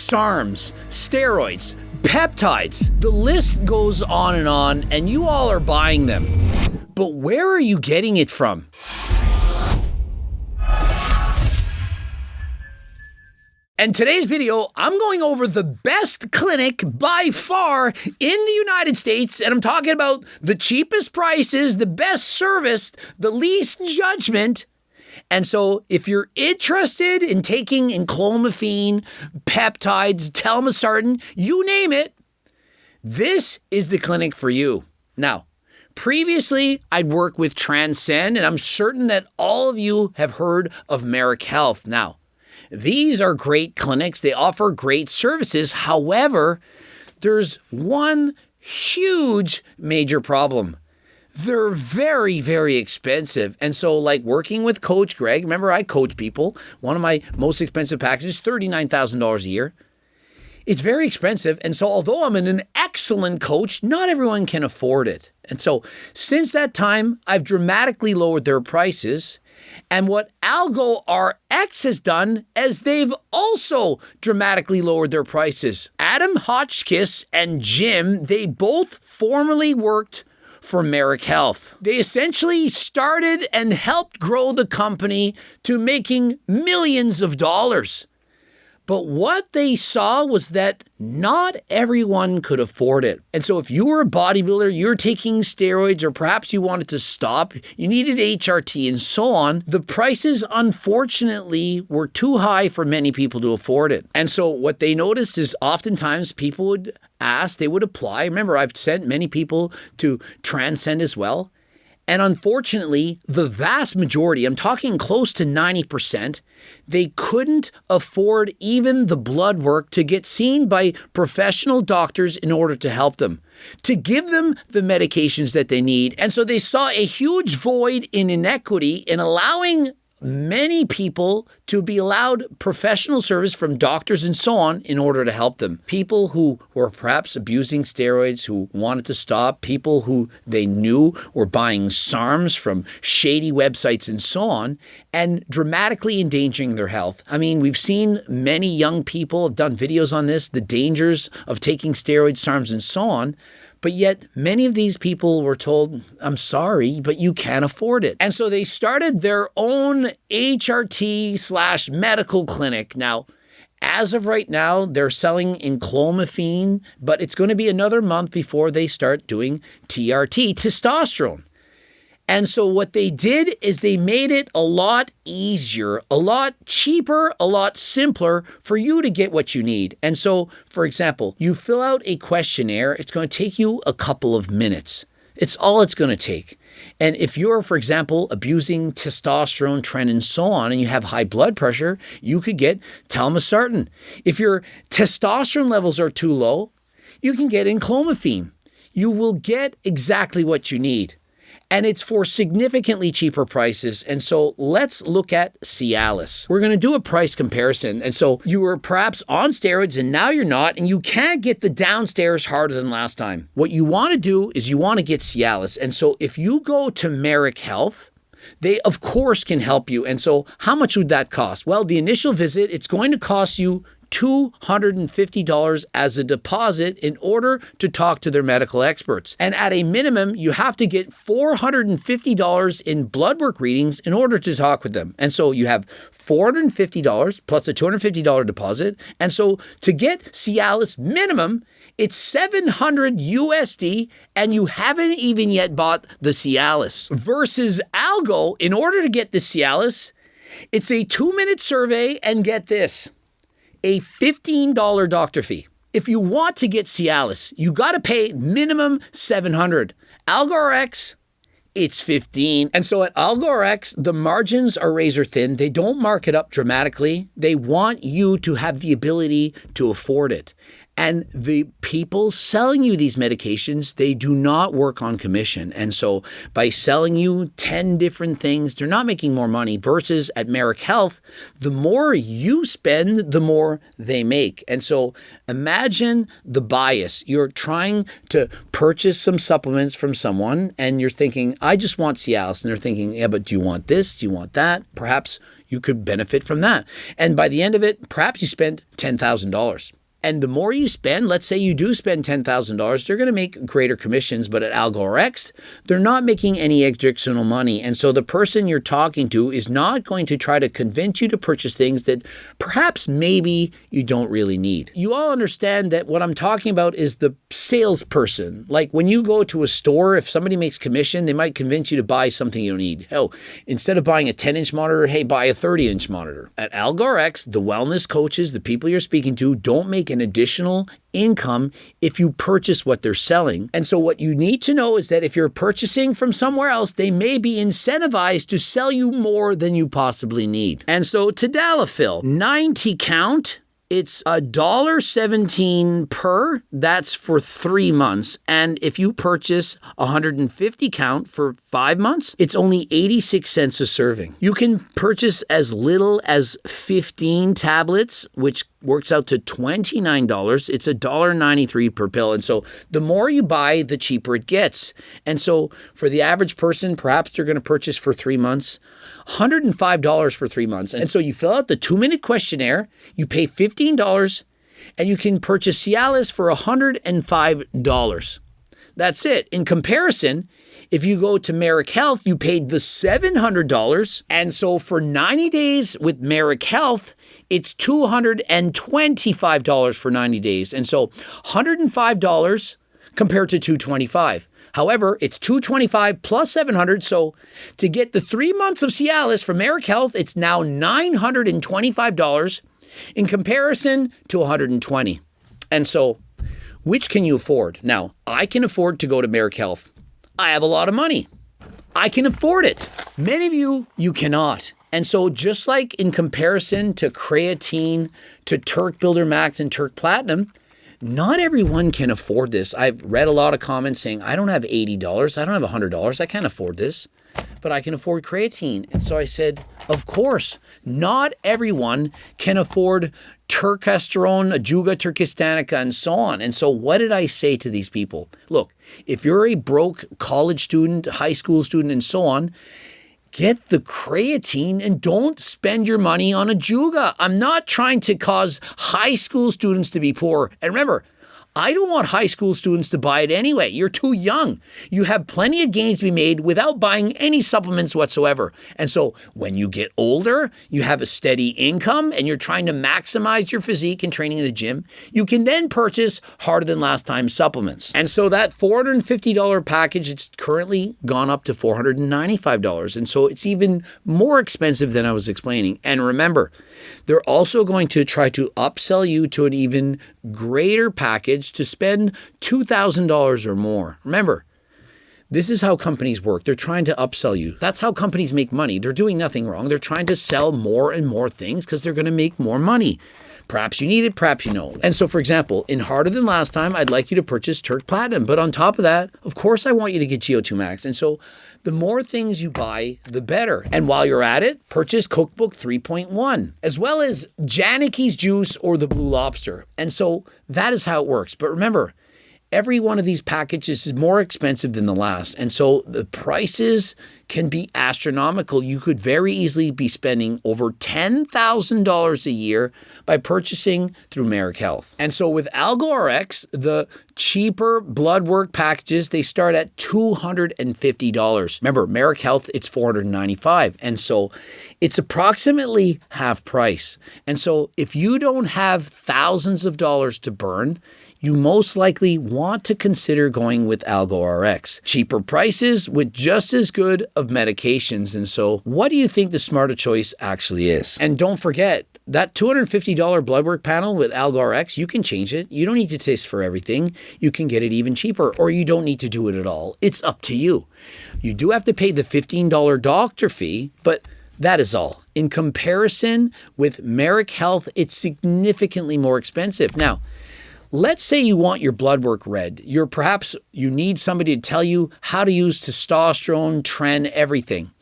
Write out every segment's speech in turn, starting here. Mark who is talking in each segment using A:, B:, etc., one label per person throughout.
A: SARMs, steroids, peptides. The list goes on, and you all are buying them. But where are you getting it from? In today's video, I'm going over the best clinic by far in the United States, and I'm talking about the cheapest prices, the best service, the least judgment. And so if you're interested in taking enclomiphene, peptides, telmisartan, you name it, this is the clinic for you. Now, previously, I'd worked with Transcend, and I'm certain that all of you have heard of Meric Health. Now, these are great clinics. They offer great services. However, there's one huge major problem. They're very, very expensive. And so like working with Coach Greg, remember I coach people. One of my most expensive packages, $39,000 a year. It's very expensive. And so although I'm an excellent coach, not everyone can afford it. And so since that time, I've dramatically lowered their prices. And what AlgoRx has done is they've also dramatically lowered their prices. Adam Hotchkiss and Jim, they both formerly worked for Meric Health. They essentially started and helped grow the company to making millions of dollars. But what they saw was that not everyone could afford it. And so if you were a bodybuilder, you're taking steroids, or perhaps you wanted to stop, you needed HRT and so on, the prices unfortunately were too high for many people to afford it. And so what they noticed is oftentimes people would ask, they would apply. Remember, I've sent many people to Transcend as well. And unfortunately, the vast majority, I'm talking close to 90%, they couldn't afford even the blood work to get seen by professional doctors in order to help them, to give them the medications that they need. And so they saw a huge void in inequity in allowing many people to be allowed professional service from doctors and so on in order to help them. People who were perhaps abusing steroids, who wanted to stop, people who they knew were buying SARMs from shady websites and so on, and dramatically endangering their health. I mean, we've seen many young people have done videos on this, the dangers of taking steroids, SARMs, and so on. But yet many of these people were told, I'm sorry, but you can't afford it. And so they started their own HRT/medical clinic. Now, as of right now, they're selling enclomiphene, but it's going to be another month before they start doing TRT, testosterone. And so what they did is they made it a lot easier, a lot cheaper, a lot simpler for you to get what you need. And so, for example, you fill out a questionnaire. It's going to take you a couple of minutes. It's all it's going to take. And if you're, for example, abusing testosterone, tren, and so on, and you have high blood pressure, you could get telmisartan. If your testosterone levels are too low, you can get enclomiphene. You will get exactly what you need. And it's for significantly cheaper prices. And so let's look at Cialis. We're going to do a price comparison. And so you were perhaps on steroids and now you're not, and you can't get the downstairs harder than last time. What you want to do is you want to get Cialis. And so if you go to Meric Health, they of course can help you. And so how much would that cost? Well, the initial visit, it's going to cost you $250 as a deposit in order to talk to their medical experts. And at a minimum, you have to get $450 in blood work readings in order to talk with them. And so you have $450 plus a $250 deposit. And so to get Cialis minimum, it's $700 USD, and you haven't even yet bought the Cialis. Versus Algo, in order to get the Cialis, it's a 2-minute survey, and get this, a $15 doctor fee. If you want to get Cialis, you got to pay minimum $700. AlgoRx, it's $15. And so at AlgoRx, the margins are razor thin. They don't mark it up dramatically. They want you to have the ability to afford it. And the people selling you these medications, they do not work on commission. And so by selling you 10 different things, they're not making more money. Versus at Meric Health, the more you spend, the more they make. And so imagine the bias. You're trying to purchase some supplements from someone and you're thinking, I just want Cialis. And they're thinking, yeah, but do you want this? Do you want that? Perhaps you could benefit from that. And by the end of it, perhaps you spent $10,000. And the more you spend, let's say you do spend $10,000, they're going to make greater commissions. But at AlgoRx, they're not making any additional money. And so the person you're talking to is not going to try to convince you to purchase things that perhaps maybe you don't really need. You all understand that what I'm talking about is the salesperson. Like when you go to a store, if somebody makes commission, they might convince you to buy something you don't need. Hell, instead of buying a 10-inch monitor, hey, buy a 30-inch monitor. At AlgoRx, the wellness coaches, the people you're speaking to, don't make an additional income if you purchase what they're selling. And so what you need to know is that if you're purchasing from somewhere else, they may be incentivized to sell you more than you possibly need. And so Tadalafil, 90 count, it's $1.17 per. That's for 3 months. And if you purchase 150 count for 5 months, it's only 86 cents a serving. You can purchase as little as 15 tablets, which works out to $29. It's $1.93 per pill. And so the more you buy, the cheaper it gets. And so for the average person, perhaps they're going to purchase for 3 months, $105 for 3 months. And so you fill out the 2-minute questionnaire, you pay $15, and you can purchase Cialis for $105. That's it. In comparison, if you go to Meric Health, you paid the $700. And so for 90 days with Meric Health, it's $225 for 90 days. And so $105 compared to $225. However, it's $225 plus $700. So to get the 3 months of Cialis from Meric Health, it's now $925 in comparison to $120. And so which can you afford? Now, I can afford to go to Meric Health. I have a lot of money. I can afford it. Many of you cannot. And so just like in comparison to creatine, to Turk Builder Max and Turk Platinum, not everyone can afford this. I've read a lot of comments saying, I don't have $80. I don't have $100. I can't afford this, but I can afford creatine. And so I said, of course, not everyone can afford turkesterone, Ajuga turkistanica, and so on. And so what did I say to these people? Look, if you're a broke college student, high school student, and so on, get the creatine and don't spend your money on Ajuga. I'm not trying to cause high school students to be poor. And remember, I don't want high school students to buy it anyway. You're too young. You have plenty of gains to be made without buying any supplements whatsoever. And so when you get older, you have a steady income and you're trying to maximize your physique and training in the gym, you can then purchase harder than last time supplements. And so that $450 package, it's currently gone up to $495. And so it's even more expensive than I was explaining. And remember, they're also going to try to upsell you to an even greater package to spend $2,000 or more. Remember, this is how companies work. They're trying to upsell you. That's how companies make money. They're doing nothing wrong. They're trying to sell more and more things because they're going to make more money. Perhaps you need it, perhaps you don't. And so, for example, in Harder Than Last Time, I'd like you to purchase Turk Platinum. But on top of that, of course, I want you to get GO2 Max. And so the more things you buy, the better. And while you're at it, purchase Cookbook 3.1, as well as Janicki's Juice or the Blue Lobster. And so that is how it works. But remember, every one of these packages is more expensive than the last. And so the prices can be astronomical. You could very easily be spending over $10,000 a year by purchasing through Meric Health. And so with AlgoRx, the cheaper blood work packages, they start at $250. Remember, Meric Health, it's $495. And so it's approximately half price. And so if you don't have thousands of dollars to burn, you most likely want to consider going with AlgoRx. Cheaper prices with just as good of medications. And so what do you think the smarter choice actually is? And don't forget, that $250 blood work panel with AlgoRx, you can change it. You don't need to taste for everything. You can get it even cheaper, or you don't need to do it at all. It's up to you. You do have to pay the $15 doctor fee, but that is all. In comparison with Meric Health, it's significantly more expensive. Now, let's say you want your blood work read. You need somebody to tell you how to use testosterone, tren, everything.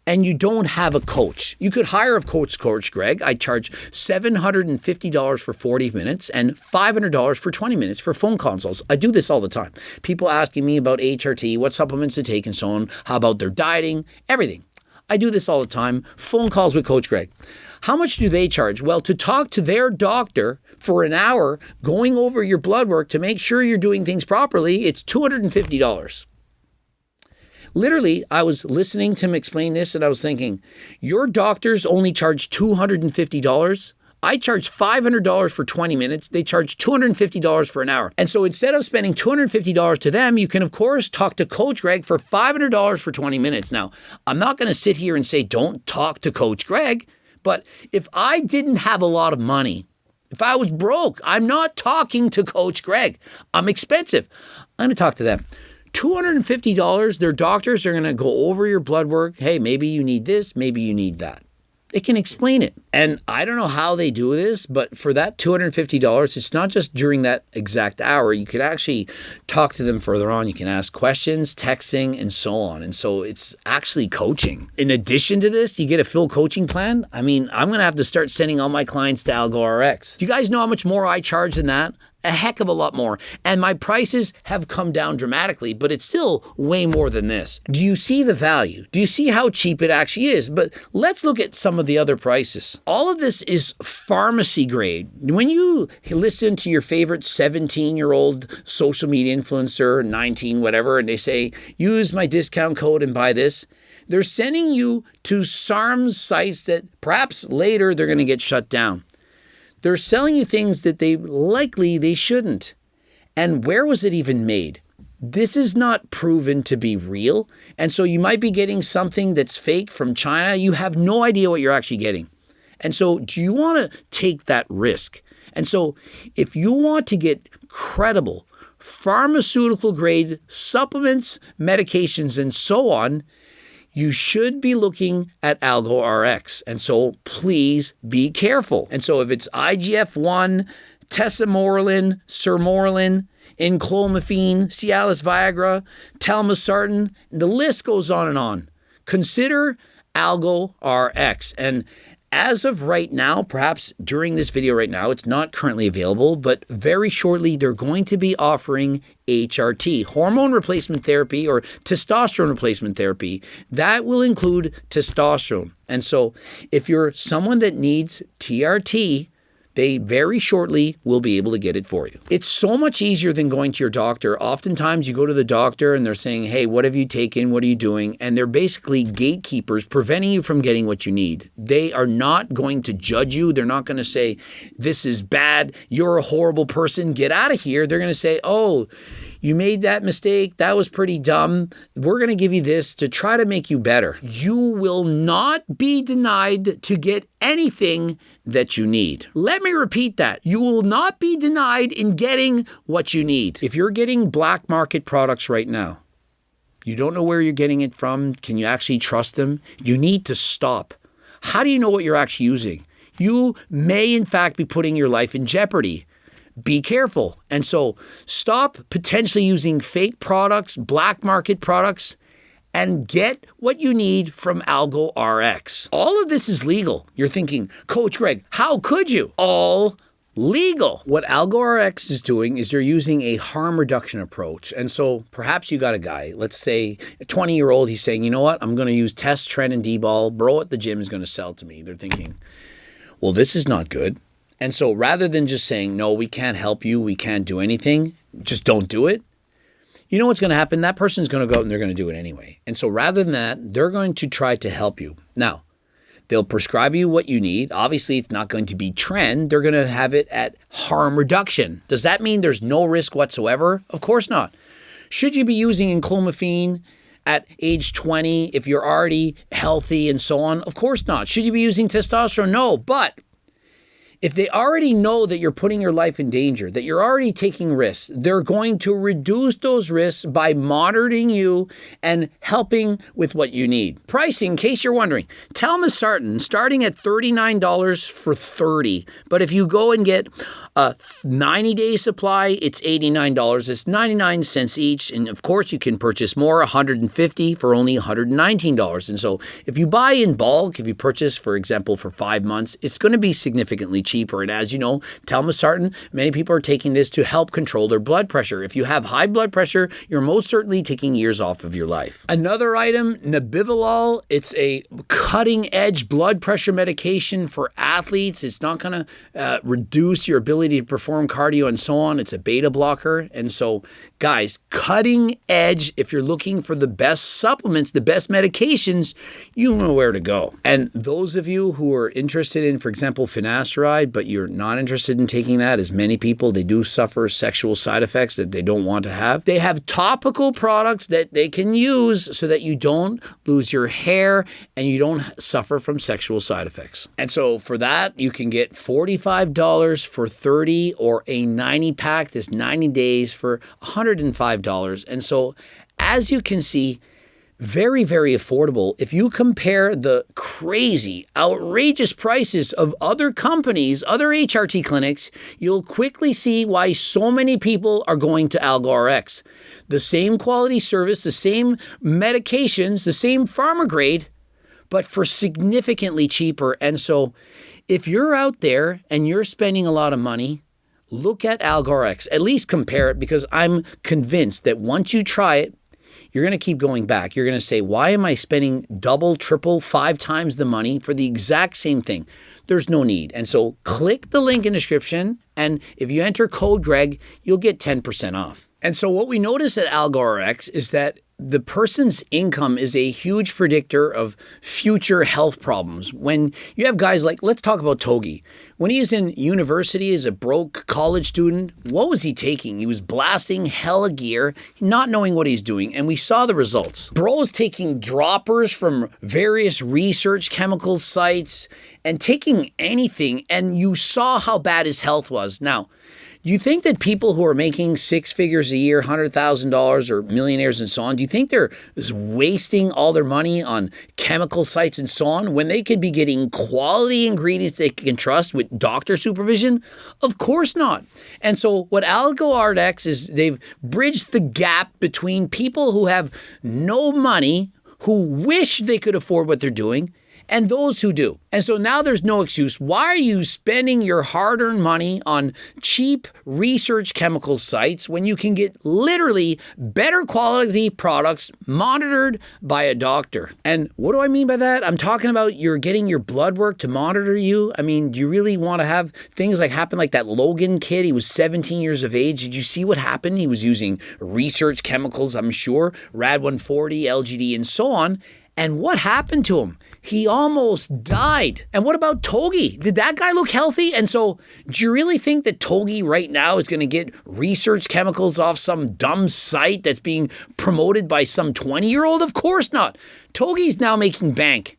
A: And you don't have a coach. You could hire a coach, Greg. I charge $750 for 40 minutes and $500 for 20 minutes for phone consults. I do this all the time. People asking me about HRT, what supplements to take and so on, how about their dieting, everything. I do this all the time. Phone calls with Coach Greg. How much do they charge? Well, to talk to their doctor for an hour, going over your blood work to make sure you're doing things properly, it's $250. Literally, I was listening to him explain this and I was thinking, your doctors only charge $250. I charge $500 for 20 minutes. They charge $250 for an hour. And so instead of spending $250 to them, you can, of course, talk to Coach Greg for $500 for 20 minutes. Now, I'm not going to sit here and say, don't talk to Coach Greg. But if I didn't have a lot of money, if I was broke, I'm not talking to Coach Greg. I'm expensive. I'm going to talk to them. $250, their doctors are going to go over your blood work. Hey, maybe you need this, maybe you need that. They can explain it. And I don't know how they do this, but for that $250, it's not just during that exact hour. You could actually talk to them further on. You can ask questions, texting, and so on. And so it's actually coaching. In addition to this, you get a full coaching plan. I mean, I'm going to have to start sending all my clients to AlgoRx. Do you guys know how much more I charge than that? A heck of a lot more. And my prices have come down dramatically, but it's still way more than this. Do you see the value? Do you see how cheap it actually is? But let's look at some of the other prices. All of this is pharmacy grade. When you listen to your favorite 17-year-old social media influencer, 19, whatever, and they say, use my discount code and buy this, they're sending you to SARM's sites that perhaps later they're going to get shut down. They're selling you things that they shouldn't. And where was it even made? This is not proven to be real. And so you might be getting something that's fake from China. You have no idea what you're actually getting. And so do you want to take that risk? And so if you want to get credible pharmaceutical grade supplements, medications, and so on, you should be looking at AlgoRx. And so please be careful. And so if it's IGF-1, tesamorelin, sermorelin, enclomiphene, Cialis Viagra, telmisartan, the list goes on and on. Consider AlgoRx. And as of right now, perhaps during this video right now, it's not currently available, but very shortly they're going to be offering HRT, hormone replacement therapy or testosterone replacement therapy. That will include testosterone. And so if you're someone that needs TRT, they very shortly will be able to get it for you. It's so much easier than going to your doctor. Oftentimes you go to the doctor and they're saying, hey, what have you taken? What are you doing? And they're basically gatekeepers preventing you from getting what you need. They are not going to judge you. They're not going to say, this is bad. You're a horrible person. Get out of here. They're going to say, oh, you made that mistake. That was pretty dumb. We're going to give you this to try to make you better. You will not be denied to get anything that you need. Let me repeat that. You will not be denied in getting what you need. If you're getting black market products right now, you don't know where you're getting it from. Can you actually trust them? You need to stop. How do you know what you're actually using? You may, in fact, be putting your life in jeopardy. Be careful. And so stop potentially using fake products, black market products, and get what you need from AlgoRx. All of this is legal. You're thinking, Coach Greg, how could you? All legal. What AlgoRx is doing is they're using a harm reduction approach. And so perhaps you got a guy, let's say a 20-year-old, he's saying, you know what? I'm going to use Test, Trend, and D-Ball. Bro at the gym is going to sell to me. They're thinking, well, this is not good. And so rather than just saying, no, we can't help you, we can't do anything, just don't do it, you know what's going to happen? That person's going to go out and they're going to do it anyway. And so rather than that, they're going to try to help you. Now, they'll prescribe you what you need. Obviously, it's not going to be trend. They're going to have it at harm reduction. Does that mean there's no risk whatsoever? Of course not. Should you be using enclomiphene at age 20 if you're already healthy and so on? Of course not. Should you be using testosterone? No, but if they already know that you're putting your life in danger, that you're already taking risks, they're going to reduce those risks by monitoring you and helping with what you need. Pricing, in case you're wondering, telmisartan starting at $39 for 30. But if you go and get A 90-day supply, it's $89. It's 99 cents each. And of course, you can purchase more, $150 for only $119. And so if you buy in bulk, if you purchase, for example, for 5 months, it's going to be significantly cheaper. And as you know, telmisartan, many people are taking this to help control their blood pressure. If you have high blood pressure, you're most certainly taking years off of your life. Another item, nebivolol. It's a cutting-edge blood pressure medication for athletes. It's not going to reduce your ability to perform cardio and so on. It's a beta blocker. And so, guys, cutting edge, if you're looking for the best supplements, the best medications, you know where to go. And those of you who are interested in, for example, finasteride, but you're not interested in taking that, as many people, they do suffer sexual side effects that they don't want to have. They have topical products that they can use so that you don't lose your hair and you don't suffer from sexual side effects. And so for that, you can get $45 for 30 or a 90 pack, this 90 days for $105. And so as you can see, very, very affordable. If you compare the crazy, outrageous prices of other companies, other HRT clinics, you'll quickly see why so many people are going to AlgoRx. The same quality service, the same medications, the same pharma grade, but for significantly cheaper. And so if you're out there and you're spending a lot of money, look at AlgoRx. At least compare it, because I'm convinced that once you try it, you're going to keep going back. You're going to say, why am I spending double, triple, 5 times the money for the exact same thing? There's no need. And so click the link in the description. And if you enter code Greg, you'll get 10% off. And so what we notice at AlgoRx is that the person's income is a huge predictor of future health problems. When you have guys like, let's talk about Togi. When he was in university as a broke college student, what was he taking? He was blasting hella gear, not knowing what he's doing, and we saw the results. Bro is taking droppers from various research chemical sites and taking anything, and you saw how bad his health was. Now, do you think that people who are making 6 figures a year, $100,000 or millionaires and so on, do you think they're just wasting all their money on chemical sites and so on when they could be getting quality ingredients they can trust with doctor supervision? Of course not. And so what AlgoRx is, they've bridged the gap between people who have no money, who wish they could afford what they're doing, and those who do. And so now there's no excuse. Why are you spending your hard-earned money on cheap research chemical sites when you can get literally better quality products monitored by a doctor? And what do I mean by that? I'm talking about you're getting your blood work to monitor you. I mean, do you really want to have things like happen like that Logan kid? He was 17 years of age. Did you see what happened? He was using research chemicals, I'm sure, Rad 140, LGD, and so on. And what happened to him? He almost died. And what about Togi? Did that guy look healthy? And so, do you really think that Togi right now is going to get research chemicals off some dumb site that's being promoted by some 20-year-old? Of course not. Togi's now making bank.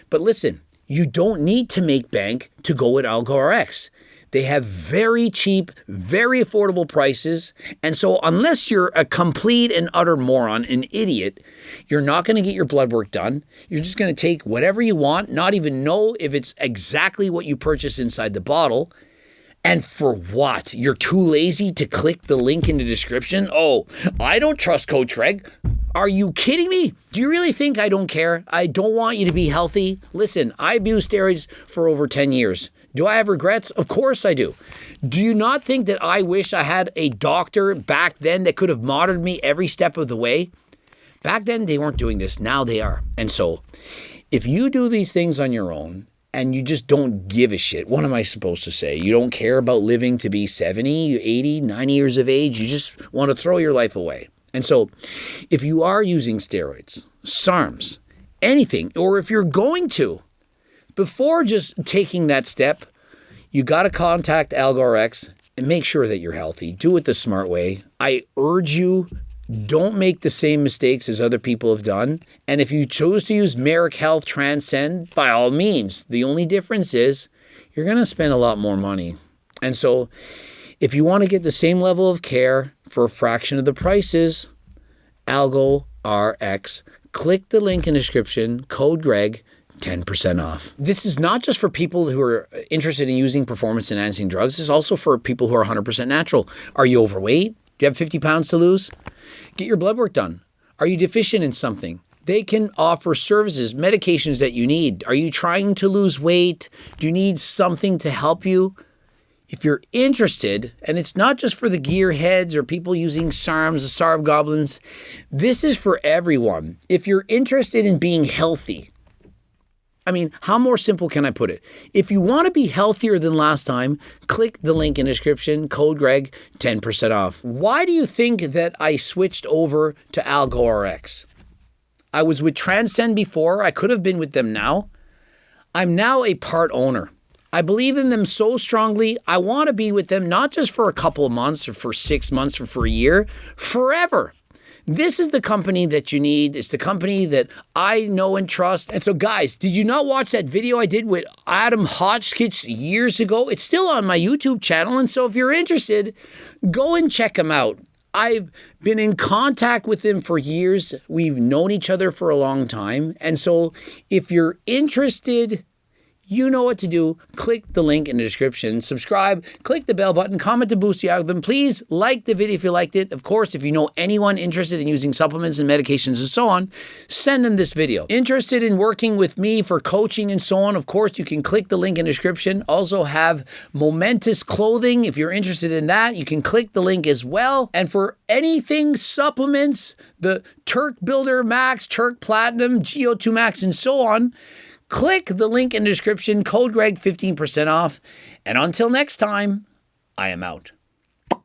A: But listen, you don't need to make bank to go with AlgoRx. They have very cheap, very affordable prices. And so unless you're a complete and utter moron, an idiot, you're not going to get your blood work done. You're just going to take whatever you want, not even know if it's exactly what you purchased inside the bottle. And for what? You're too lazy to click the link in the description? Oh, I don't trust Coach Greg. Are you kidding me? Do you really think I don't care? I don't want you to be healthy? Listen, I abused steroids for over 10 years. Do I have regrets? Of course I do. Do you not think that I wish I had a doctor back then that could have monitored me every step of the way? Back then, they weren't doing this. Now they are. And so if you do these things on your own and you just don't give a shit, what am I supposed to say? You don't care about living to be 70, 80, 90 years of age. You just want to throw your life away. And so if you are using steroids, SARMs, anything, or if you're going to, before just taking that step, you got to contact AlgoRx and make sure that you're healthy. Do it the smart way. I urge you, don't make the same mistakes as other people have done. And if you chose to use Meric Health Transcend, by all means. The only difference is you're going to spend a lot more money. And so if you want to get the same level of care for a fraction of the prices, AlgoRx, click the link in the description, code Greg, 10% off. This is not just for people who are interested in using performance-enhancing drugs. This is also for people who are 100% natural. Are you overweight? Do you have 50 pounds to lose? Get your blood work done. Are you deficient in something? They can offer services, medications that you need. Are you trying to lose weight? Do you need something to help you? If you're interested, and it's not just for the gearheads or people using SARMs, the SARB goblins, this is for everyone. If you're interested in being healthy, I mean, how more simple can I put it? If you want to be healthier than last time, click the link in the description, code Greg, 10% off. Why do you think that I switched over to AlgoRx? I was with Transcend before. I could have been with them now. I'm now a part owner. I believe in them so strongly. I want to be with them not just for a couple of months or for 6 months or for a year, forever. This is the company that you need. It's the company that I know and trust. And so guys, did you not watch that video I did with Adam Hotchkiss years ago? It's still on my YouTube channel. And so if you're interested, go and check him out. I've been in contact with him for years. We've known each other for a long time. And so if you're interested, you know what to do. Click the link in the description, subscribe, click the bell button, comment to boost the algorithm. Please like the video if you liked it. Of course, if you know anyone interested in using supplements and medications and so on, send them this video. Interested in working with me for coaching and so on, of course, you can click the link in the description. Also have Momentous clothing. If you're interested in that, you can click the link as well. And for anything supplements, the Turk Builder Max, Turk Platinum, GO2 Max, and so on, click the link in the description, code Greg, 15% off. And until next time, I am out.